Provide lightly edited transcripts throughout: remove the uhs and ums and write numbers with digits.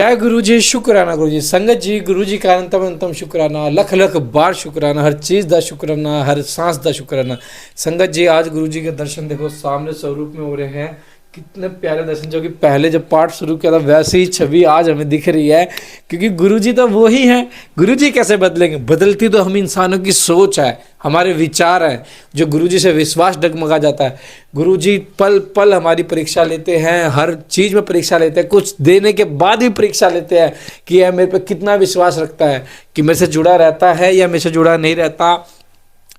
जय गुरु जी, शुक्राना गुरु जी। संगत जी, गुरु जी का अनंतम अनंतम शुक्राना, लख लख बार शुक्राना, हर चीज़ का शुक्राना, हर सांस का शुक्राना। संगत जी, आज गुरु जी के दर्शन देखो सामने स्वरूप में हो रहे हैं। कितने प्यारे दर्शन, जो कि पहले जब पाठ शुरू किया था वैसी ही छवि आज हमें दिख रही है, क्योंकि गुरु जी तो वो ही हैं। गुरु जी कैसे बदलेंगे? बदलती तो हम इंसानों की सोच है, हमारे विचार हैं, जो गुरु जी से विश्वास डगमगा जाता है। गुरु जी पल पल हमारी परीक्षा लेते हैं, हर चीज़ में परीक्षा लेते हैं, कुछ देने के बाद भी परीक्षा लेते हैं कि यह मेरे पे कितना विश्वास रखता है, कि मेरे से जुड़ा रहता है या मेरे से जुड़ा नहीं रहता।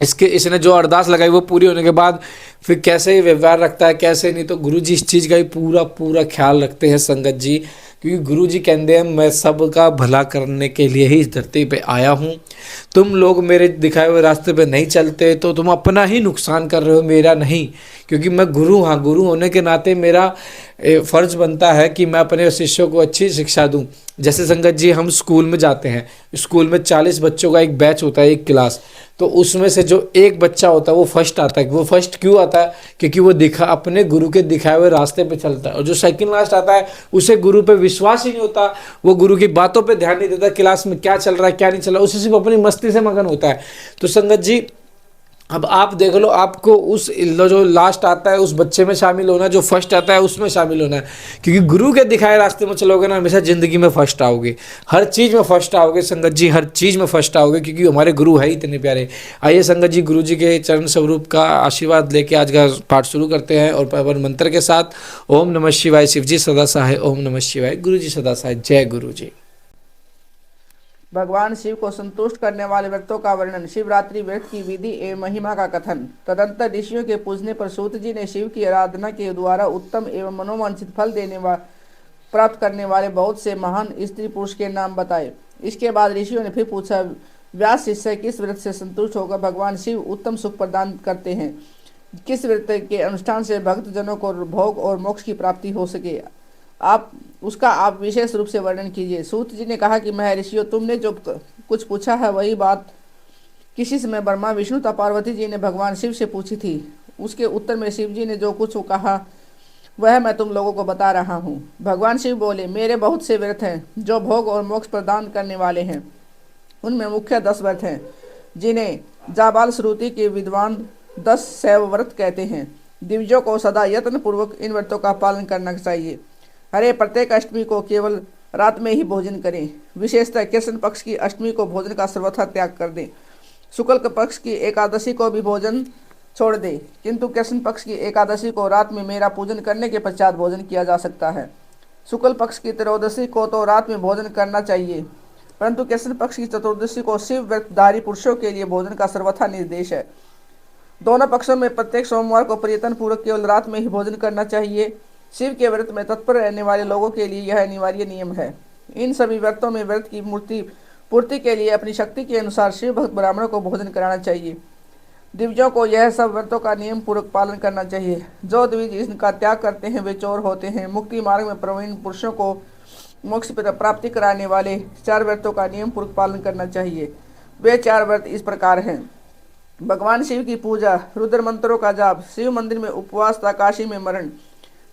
इसने जो अरदास लगाई वो पूरी होने के बाद फिर कैसे व्यवहार रखता है, कैसे नहीं। तो गुरु जी इस चीज़ का ही पूरा पूरा ख्याल रखते हैं संगत जी, क्योंकि गुरु जी कहते हैं मैं सबका भला करने के लिए ही इस धरती पे आया हूँ। तुम लोग मेरे दिखाए हुए रास्ते पे नहीं चलते तो तुम अपना ही नुकसान कर रहे हो, मेरा नहीं। क्योंकि मैं गुरु, हाँ, गुरु होने के नाते मेरा फ़र्ज़ बनता है कि मैं अपने शिष्यों को अच्छी शिक्षा दूँ। जैसे संगत जी, हम स्कूल में जाते हैं, स्कूल में 40 बच्चों का एक बैच होता है, एक क्लास। तो उसमें से जो एक बच्चा होता है वो फर्स्ट आता है। वो फर्स्ट क्यों आता है? क्योंकि वो अपने गुरु के दिखाए हुए रास्ते पे चलता है। और जो सेकंड लास्ट आता है उसे गुरु पे विश्वास ही नहीं होता, वो गुरु की बातों पे ध्यान नहीं देता, क्लास में क्या चल रहा है क्या नहीं चल रहा, उसे सिर्फ अपनी मस्ती से मगन होता है। तो संगत जी, अब आप देख लो, आपको उस जो लास्ट आता है उस बच्चे में शामिल होना, जो फर्स्ट आता है उसमें शामिल होना है। क्योंकि गुरु के दिखाए रास्ते में चलोगे ना, हमेशा ज़िंदगी में फर्स्ट आओगे, हर चीज़ में फर्स्ट आओगे संगत जी, हर चीज़ में फर्स्ट आओगे, क्योंकि हमारे गुरु है ही इतने प्यारे। आइए संगत जी, गुरु जी के चरण स्वरूप का आशीर्वाद लेके आज का पाठ शुरू करते हैं, और पवन मंत्र के साथ। ओम नमः शिवाय। शिव जी सदा सहाय। ओम नमः शिवाय। गुरु जी सदा सहाय। जय गुरु जी। भगवान शिव को संतुष्ट करने वाले व्रतों का वर्णन। शिवरात्रि व्रत की विधि एवं महिमा का कथन। तदंतर ऋषियों के पूजने पर सूत जी ने शिव की आराधना के द्वारा उत्तम एवं मनोवांछित फल प्राप्त करने वाले बहुत से महान स्त्री पुरुष के नाम बताए। इसके बाद ऋषियों ने फिर पूछा, व्यास शिष्य किस व्रत से संतुष्ट होकर भगवान शिव उत्तम सुख प्रदान करते हैं? किस व्रत के अनुष्ठान से भक्तजनों को भोग और मोक्ष की प्राप्ति हो सके, आप विशेष रूप से वर्णन कीजिए। सूत जी ने कहा कि महर्षियों, तुमने जो कुछ पूछा है वही बात किसी समय ब्रह्मा विष्णु तथा पार्वती जी ने भगवान शिव से पूछी थी। उसके उत्तर में शिव जी ने जो कुछ कहा वह मैं तुम लोगों को बता रहा हूँ। भगवान शिव बोले, मेरे बहुत से व्रत हैं जो भोग और मोक्ष प्रदान करने वाले हैं। उनमें मुख्य 10 व्रत हैं, जिन्हें जाबाल श्रुति के विद्वान 10 शैव व्रत कहते हैं। दिव्यों को सदा यत्न पूर्वक इन व्रतों का पालन करना चाहिए। हरे प्रत्येक अष्टमी को केवल रात में ही भोजन करें। विशेषतः कृष्ण पक्ष की अष्टमी को भोजन का सर्वथा त्याग कर दें। शुक्ल पक्ष की एकादशी को भी भोजन छोड़ दें, किंतु कृष्ण पक्ष की एकादशी को रात में मेरा पूजन करने के पश्चात भोजन किया जा सकता है। शुक्ल पक्ष की त्रयोदशी को तो रात में भोजन करना चाहिए, परंतु कृष्ण पक्ष की चतुर्दशी को शिव व्रतधारी पुरुषों के लिए भोजन का सर्वथा निर्देश है। दोनों पक्षों में प्रत्येक सोमवार को प्रयत्न पूर्वक केवल रात में ही भोजन करना चाहिए। शिव के व्रत में तत्पर रहने वाले लोगों के लिए यह अनिवार्य नियम है। इन सभी व्रतों में व्रत की मूर्ति पूर्ति के लिए अपनी शक्ति के अनुसार शिव भक्त ब्राह्मणों को भोजन कराना चाहिए। दिव्यों को यह सब व्रतों का नियम पूर्वक पालन करना चाहिए। जो द्विज इनका त्याग करते हैं वे चोर होते हैं। मुक्ति मार्ग में प्रवीण पुरुषों को मोक्ष प्राप्ति कराने वाले 4 व्रतों का नियम पूर्वक पालन करना चाहिए। वे 4 व्रत इस प्रकार हैं। भगवान शिव की पूजा, रुद्र मंत्रों का जाप, शिव मंदिर में उपवास तथा काशी में मरण,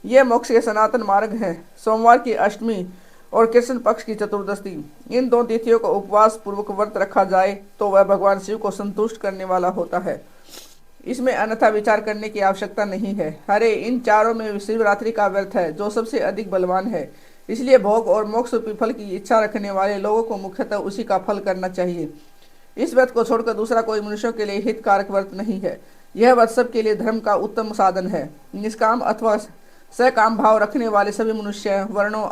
ये मोक्ष के सनातन मार्ग हैं। सोमवार की अष्टमी और कृष्ण पक्ष की चतुर्दशी, इन 2 तिथियों को उपवास पूर्वक व्रत रखा जाए तो वह भगवान शिव को संतुष्ट करने वाला होता है। इसमें अन्यथा विचार करने की आवश्यकता नहीं है। हरे, इन चारों में शिवरात्रि का व्रत है जो सबसे अधिक बलवान है। इसलिए भोग और मोक्ष रूपी फल की इच्छा रखने वाले लोगों को मुख्यतः उसी का फल करना चाहिए। इस व्रत को छोड़कर दूसरा कोई मनुष्यों के लिए हितकारक व्रत नहीं है। यह व्रत सबके लिए धर्म का उत्तम साधन है। निष्काम अथवा सकाम भाव रखने वाले सभी मनुष्य, वर्णों,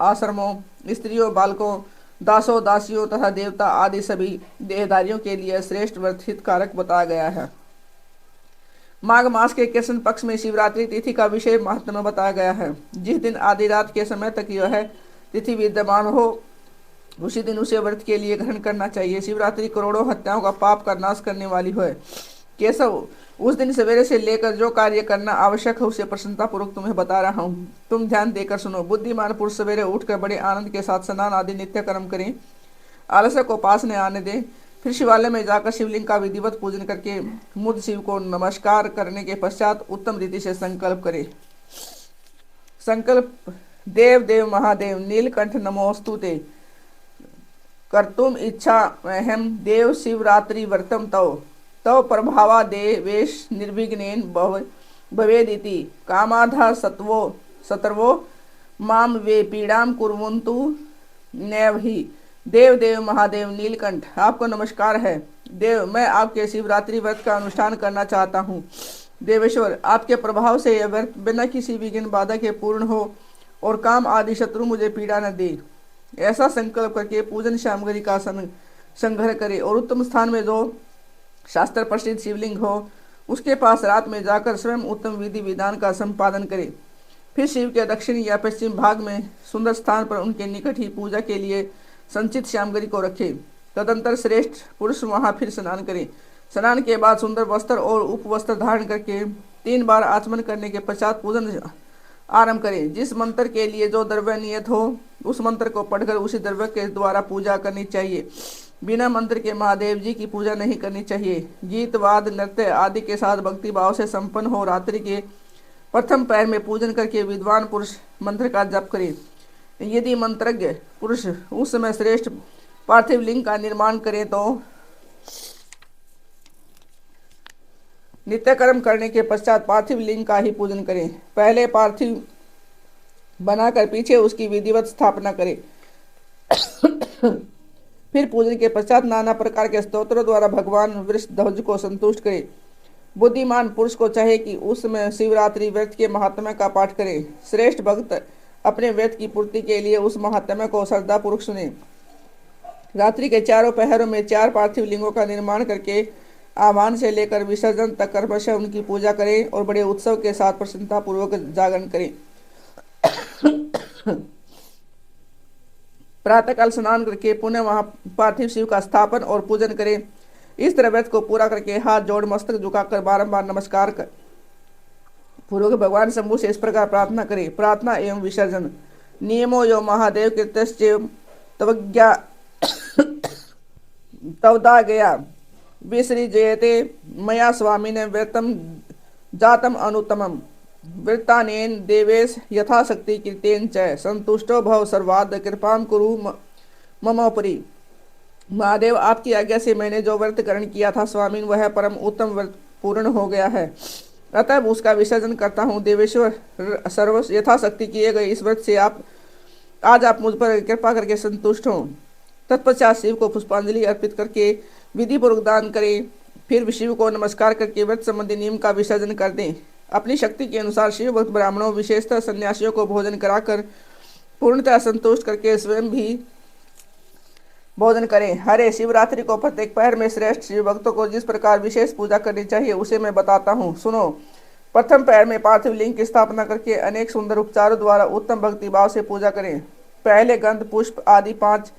आश्रमों, स्त्रियों, बालकों, दासों, दासियों तथा देवता आदि सभी देहधारियों के लिए श्रेष्ठ व्रत हितकारक बताया गया है। माघ मास के कृष्ण पक्ष में शिवरात्रि तिथि का विषय महत्व बताया गया है। जिस दिन आधी रात के समय तक यह तिथि विद्यमान हो उसी दिन उसे व्रत के लिए ग्रहण करना चाहिए। शिवरात्रि करोड़ों हत्याओं का पाप का नाश करने वाली है। केशव, उस दिन सवेरे से लेकर जो कार्य करना आवश्यक है उसे प्रसन्नता पूर्वक तुम्हें बता रहा हूँ। तुम ध्यान देकर सुनो। बुद्धिमान पुरुष सवेरे उठकर बड़े आनंद के साथ स्नान आदि नित्य कर्म करें। आलस्य को पास न आने दें। फिर शिवालय में जाकर शिवलिंग का विधिवत पूजन करके मुद शिव को नमस्कार करने के पश्चात उत्तम रीति से संकल्प करें। संकल्प देव देव महादेव नीलकंठ नमोस्तुते कर्तुम इच्छा अहम देव शिवरात्रि व्रतम तव तव प्रभावा देवेश निर्विघ्नेन भवेदिति कामाधा सत्वो सतर्वो माम वे पीड़ाम कुर्वन्तु नैव ही। देव देव महादेव नीलकंठ आपको नमस्कार है। देव मैं आपके शिवरात्रि व्रत का अनुष्ठान करना चाहता हूँ। देवेश्वर आपके प्रभाव से यह व्रत बिना किसी विघ्न बाधा के पूर्ण हो और काम आदि शत्रु मुझे पीड़ा न दे। ऐसा संकल्प करके पूजन सामग्री का संग्रह करे और उत्तम स्थान में जो शास्त्र प्रसिद्ध शिवलिंग हो उसके पास रात में जाकर स्वयं उत्तम विधि विधान का संपादन करे। फिर शिव के दक्षिण या पश्चिम भाग में सुंदर स्थान पर उनके निकट ही पूजा के लिए संचित सामग्री को रखे। तदंतर श्रेष्ठ पुरुष वहां फिर स्नान करे। स्नान के बाद सुंदर वस्त्र और उपवस्त्र धारण करके 3 बार आचमन करने के पश्चात पूजन आरंभ करें। जिस मंत्र के लिए जो द्रव्य नियत हो उस मंत्र को पढ़कर उसी द्रव्य के द्वारा पूजा करनी चाहिए। बिना मंत्र के महादेव जी की पूजा नहीं करनी चाहिए। गीत वाद नृत्य आदि के साथ भक्ति भाव से संपन्न हो रात्रि के प्रथम पैर में पूजन करके विद्वान पुरुष मंत्र का जप करे। यदि मंत्रज्ञ पुरुष उस समय श्रेष्ठ पार्थिव लिंग का निर्माण करें तो नित्य कर्म करने के पश्चात पार्थिव लिंग का ही पूजन करें। पहले पार्थिव बनाकर पीछे उसकी विधिवत स्थापना करें। फिर पूजन के पश्चात नाना प्रकार के स्तोत्रों द्वारा भगवान वृषध्वज को संतुष्ट करे। बुद्धिमान पुरुष को चाहे कि उस समय शिवरात्रि व्रत के महात्म्य का पाठ करे। श्रेष्ठ भक्त अपने व्रत की पूर्ति के लिए उस महात्म्य को श्रद्धापूर्वक सुने। रात्रि के चारों पहरों में 4 पार्थिव लिंगों का निर्माण करके आह्वान से लेकर विसर्जन तक क्रमशः उनकी पूजा करें और बड़े उत्सव के साथ प्रसन्नता पूर्वक जागरण करें। प्रातःकाल स्नान करके पुनः वहां पार्थिव शिव का स्थापन और पूजन करें। इस तरह व्रत को पूरा करके हाथ जोड़ मस्तक झुकाकर बारंबार नमस्कार कर पूर्वक भगवान शंभु से इस प्रकार प्रार्थना करें। प्रार्थना एवं विसर्जन। नियमो यो महादेव कृतश्चैव तवज्ञा तवदा गया विसृजयते मया स्वामिने व्रतम जातम अनुत्तमम वृत्तानेन देवेश यथाशक्ति कृतेन च संतुष्टो भव सर्वाद कृपां कुरु ममोपरि। महादेव आपकी आज्ञा से मैंने जो व्रत ग्रहण किया था स्वामी वह परम उत्तम व्रत पूर्ण हो गया है, अतः उसका विसर्जन करता हूँ। देवेश्वर सर्व यथाशक्ति किए गए इस व्रत से आज आप मुझ पर कृपा करके संतुष्ट हों। तत्पश्चात शिव को पुष्पांजलि अर्पित करके विधि पूर्वक दान करें। फिर शिव को नमस्कार करके व्रत संबंधी नियम का विसर्जन कर दें। अपनी शक्ति के अनुसार शिव भक्त ब्राह्मणों विशेषतः सन्यासियों को भोजन कराकर पूर्णतः संतुष्ट करके स्वयं भी भोजन करें। हरे शिवरात्रि को प्रत्येक पहर में श्रेष्ठ शिव भक्तों को जिस प्रकार विशेष पूजा करनी चाहिए उसे मैं बताता हूँ, सुनो। प्रथम पहर में पार्थिव लिंग की स्थापना करके अनेक सुंदर उपचारों द्वारा उत्तम भक्ति भाव से पूजा करें। पहले गंध पुष्प आदि 5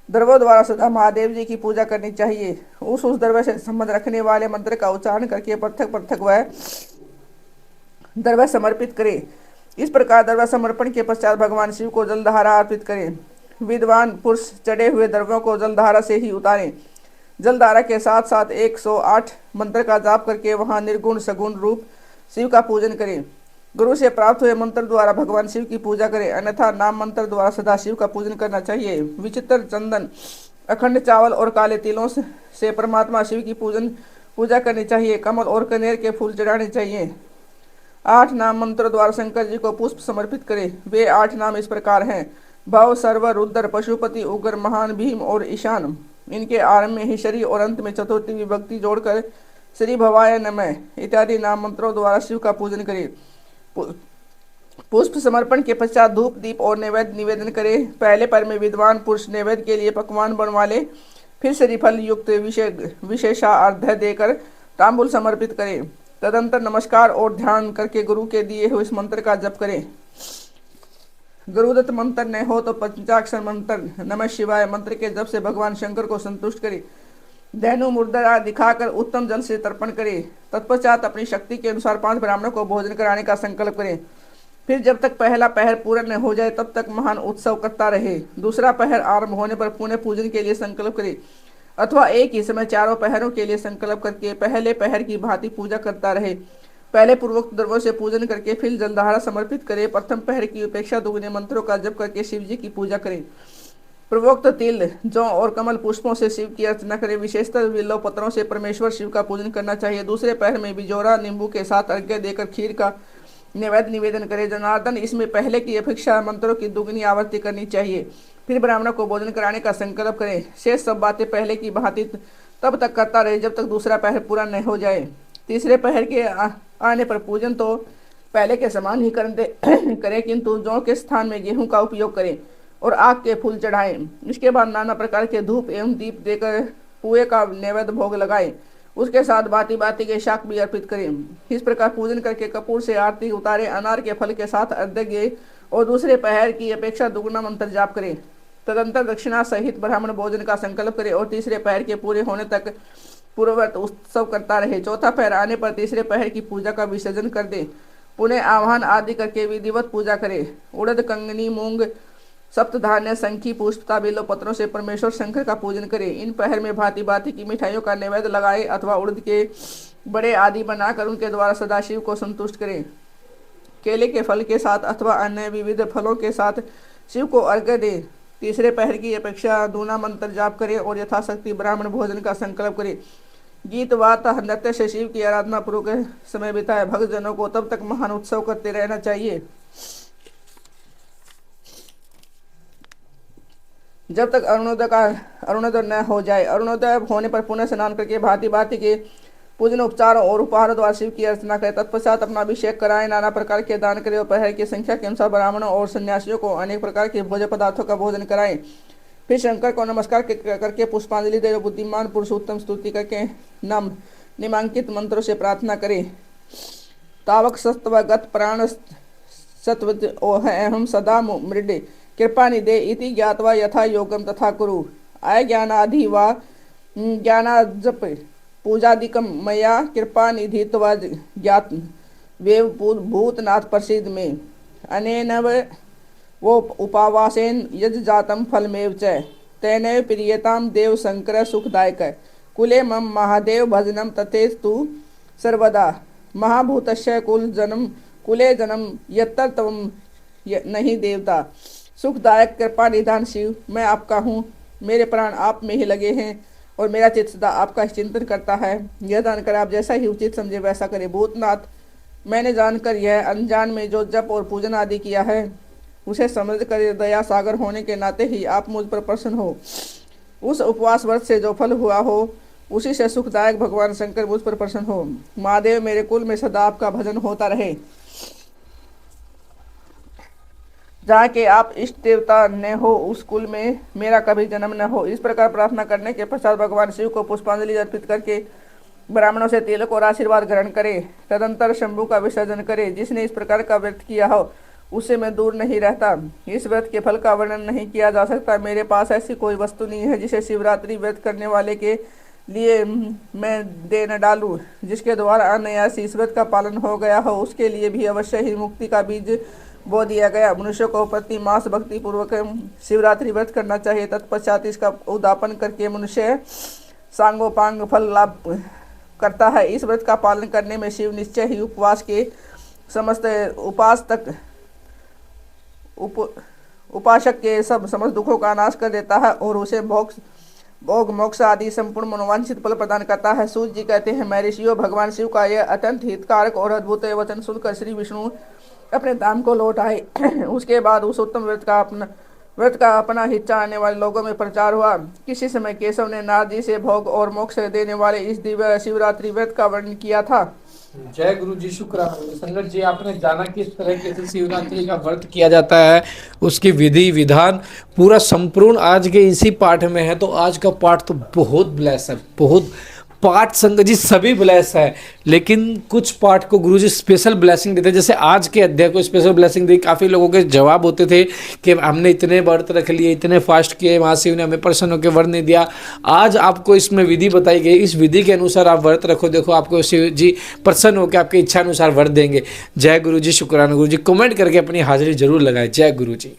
द्रव्यों द्वारा सदा महादेव जी की पूजा करनी चाहिए। उस द्रव्य से संबंध रखने वाले मंत्र का उच्चारण करके पृथक पृथक वह द्रव्य समर्पित करें। इस प्रकार द्रव्य समर्पण के पश्चात भगवान शिव को जलधारा अर्पित करें। विद्वान पुरुष चढ़े हुए द्रव्यों को जलधारा से ही उतारें। जलधारा के साथ साथ 108 मंत्र का जाप करके वहां निर्गुण सगुण रूप शिव का पूजन करें। गुरु से प्राप्त हुए मंत्र द्वारा भगवान शिव की पूजा करें, अन्यथा नाम मंत्र द्वारा सदा शिव का पूजन करना चाहिए। विचित्र चंदन, अखंड चावल और काले तिलों से परमात्मा शिव की पूजा करनी चाहिए। कमल और कनेर के फूल चढ़ाने चाहिए। 8 नाम मंत्रों द्वारा शंकर जी को पुष्प समर्पित करें। वे 8 नाम इस प्रकार हैं: भव, सर्व, रुद्र, पशुपति, उग्र, महान, भीम और ईशान। इनके आरंभ में ही श्री और अंत में चतुर्थी विभक्ति जोड़कर श्री भवाय नमः इत्यादि नाम मंत्रों द्वारा शिव का पूजन करें। पुष्प समर्पण के पश्चात धूप दीप और नैवेद्य निवेदन करें। पहले पर में विद्वान पुरुष नैवेद्य के लिए पकवान बनवा ले, फिर श्रीफल युक्त विशेषार्घ्य देकर तांबूल समर्पित करें। तदंतर नमस्कार और ध्यान करके गुरु के दिए हुए इस मंत्र का जप करें। गुरुदत्त मंत्र न हो तो पंचाक्षर मंत्र नमः शिवाय मंत्र के जप से भगवान शंकर को संतुष्ट करें। धनु मुद्रा दिखाकर उत्तम जल से तर्पण करें। तत्पश्चात अपनी शक्ति के अनुसार 5 ब्राह्मणों को भोजन कराने का संकल्प करें। फिर जब तक पहला पहर पूर्ण न हो जाए तब तक महान उत्सव करता रहे। दूसरा पहर आरंभ होने पर पुनः पूजन के लिए संकल्प करें, अथवा एक ही समय चारों पहरों के लिए संकल्प करके पहले पहर की भांति पूजा करता रहे। पहले पूर्वोक्त द्रव्यों से पूजन करके फिर जलधारा समर्पित करें। प्रथम पहर की अपेक्षा दुगने मंत्रों का जप करके शिव जी की पूजा करें। पूर्वोक्त तिल, जौ और कमल पुष्पों से शिव की अर्चना करें। विशेषतर बिल्व पत्रों से परमेश्वर शिव का पूजन करना चाहिए। दूसरे पहर में बिजोरा नींबू के साथ अर्घ्य देकर खीर का नैवेद्य निवेदन करें। जनार्दन, इसमें पहले की अपेक्षा मंत्रों की दुगनी आवृत्ति करनी चाहिए। फिर ब्राह्मणों को भोजन कराने का संकल्प करें। शेष सब बातें पहले की भांति तब तक करता रहे जब तक दूसरा पहर पूरा नहीं हो जाए। तीसरे पहर के आने पर पूजन तो पहले के समान ही करें, किंतु जौ के स्थान में गेहूं का उपयोग करें और आग के फूल चढ़ाएं। इसके बाद नाना प्रकार के धूप एवं दीप देकर पुए का नैवेद्य भोग लगाएं। उसके साथ बाती बाती के शाक भी अर्पित करें। इस प्रकार पूजन करके कपूर से आरती उतारे, अनार के फल के साथ अर्घ्य और दूसरे पहर की अपेक्षा दुगुना मंत्र जाप करें। तदंतर दक्षिणा सहित ब्राह्मण भोजन का संकल्प करें और तीसरे पहर के पूरे होने तक पूर्ववत उत्सव करता रहे। चौथा पहर आने पर तीसरे पहर की पूजा का विसर्जन कर दे। पुनः आह्वान आदि करके विधिवत पूजा करे। उड़द, कंगनी, मूंग, सप्तधान्य, शंखी, पुष्पता, बेलो पत्रों से परमेश्वर शंकर का पूजन करें। इन पहर में भांति भांति की मिठाइयों का नैवेद्य लगाए अथवा उड़द के बड़े आदि बनाकर उनके द्वारा सदाशिव को संतुष्ट करें। केले के फल के साथ अथवा अन्य विविध फलों के साथ शिव को अर्घ्य दे। तीसरे पहर की अपेक्षा दूना मंत्र जाप करें और यथाशक्ति ब्राह्मण भोजन का संकल्प करें। गीत वार्ता नृत्य से शिव की आराधना पूर्वक समय बिताए। भक्तजनों को तब तक महान उत्सव करते रहना चाहिए जब तक अरुणोदय न हो जाए। अरुणोदय होने पर पुनः स्नान करके भांति भांति के पूजन उपचारों और उपहारों द्वारा शिव की अर्चना करें। तत्पश्चात अपना अभिषेक कराएं, नाना प्रकार के दान करें और पहर की संख्या के अनुसार ब्राह्मणों और सन्यासियों को अनेक प्रकार के भोज्य पदार्थों का भोजन कराएं। फिर शंकर को नमस्कार करके पुष्पांजलि दे। बुद्धिमान पुरुषोत्तम स्तुति करके निमांकित मंत्रों से प्रार्थना करें। तावक सत्वगत प्राण सत्व अहम सदा मृडे कृपा निदे इति ज्ञात्वा यथा योगम तथा कुरु। आय ज्ञानाधि व ज्ञानाजप पूजादिकम मया कृपा निधित्वा ज्ञात वेव भूतनाथ प्रसिद्ध में अनेन वो उपावासेन यज्जातम फलमेव च तेनैव प्रियताम देव शंकर सुखदायक कुले मम महादेव भजनम तथेस्तु सर्वदा महाभूतस्य कुले जन्म यत्तर तम नहीं देवता। सुखदायक कृपा निधान शिव, मैं आपका हूँ, मेरे प्राण आप में ही लगे हैं और मेरा चित्त सदा आपका चिंतन करता है। यह जानकर आप जैसा ही उचित समझे वैसा करें। भूतनाथ, मैंने जानकर यह अनजान में जो जप और पूजन आदि किया है उसे समझ कर दया सागर होने के नाते ही आप मुझ पर प्रसन्न हो। उस उपवास व्रत से जो फल हुआ हो उसी से सुखदायक भगवान शंकर मुझ पर प्रसन्न हो। महादेव, मेरे कुल में सदा आपका भजन होता रहे। जहाँ के आप इष्ट देवता न हो उस कुल में मेरा कभी जन्म न हो। इस प्रकार प्रार्थना करने के पश्चात भगवान शिव को पुष्पांजलि अर्पित करके ब्राह्मणों से तिलक और आशीर्वाद ग्रहण करे। तदंतर शंभु का विसर्जन करे। जिसने इस प्रकार का व्रत किया हो उससे मैं दूर नहीं रहता। इस व्रत के फल का वर्णन नहीं किया जा सकता। मेरे पास ऐसी कोई वस्तु नहीं है जिसे शिवरात्रि व्रत करने वाले के लिए मैं दे न डालूं। जिसके द्वारा अनायास इस व्रत का पालन हो गया हो उसके लिए भी अवश्य ही मुक्ति का बीज बो दिया गया। मनुष्य को प्रति मास भक्ति पूर्वक शिवरात्रि व्रत करना चाहिए। तत्पश्चात इसका उद्यापन करके मनुष्य सांगोपांग फल लाभ करता है। इस व्रत का पालन करने में शिव निश्चय ही उपवास के समस्त उपासक के समस्त दुखों का नाश कर देता है और उसे भोग मोक्ष आदि संपूर्ण मनोवांछित फल प्रदान करता है। सूत जी कहते हैं, मैं ऋषियों भगवान शिव का यह अत्यंत हितकारक और अद्भुत वचन सुनकर श्री विष्णु अपने धाम को लौट आए। उसके बाद उस उत्तम व्रत का अपना हिस्सा आने वाले लोगों में प्रचार हुआ। किसी समय केशव ने नारद जी से भोग और मोक्ष देने वाले इस दिव्य शिवरात्रि व्रत का वर्णन किया था। जय गुरु जी, शुक्राना। संगत जी, आपने जाना किस तरह से शिवरात्रि का व्रत किया जाता है, उसकी विधि विधान पूरा संपूर्ण आज के इसी पाठ में है। तो आज का पाठ तो बहुत ब्लेस है, बहुत पाठ संगत जी सभी ब्लेस है, लेकिन कुछ पाठ को गुरुजी स्पेशल ब्लेसिंग देते हैं। जैसे आज के अध्याय को स्पेशल ब्लेसिंग दी। काफ़ी लोगों के जवाब होते थे कि हमने इतने व्रत रख लिए, इतने फास्ट किए, वहाँ शिव ने हमें प्रसन्न होकर वर नहीं दिया। आज आपको इसमें विधि बताई गई, इस विधि के अनुसार आप व्रत रखो, देखो आपको शिव जी प्रसन्न होकर आपकी इच्छा अनुसार वर देंगे। जय गुरु जी, शुक्राना। गुरु जी कमेंट करके अपनी हाजिरी जरूर लगाए। जय गुरु जी।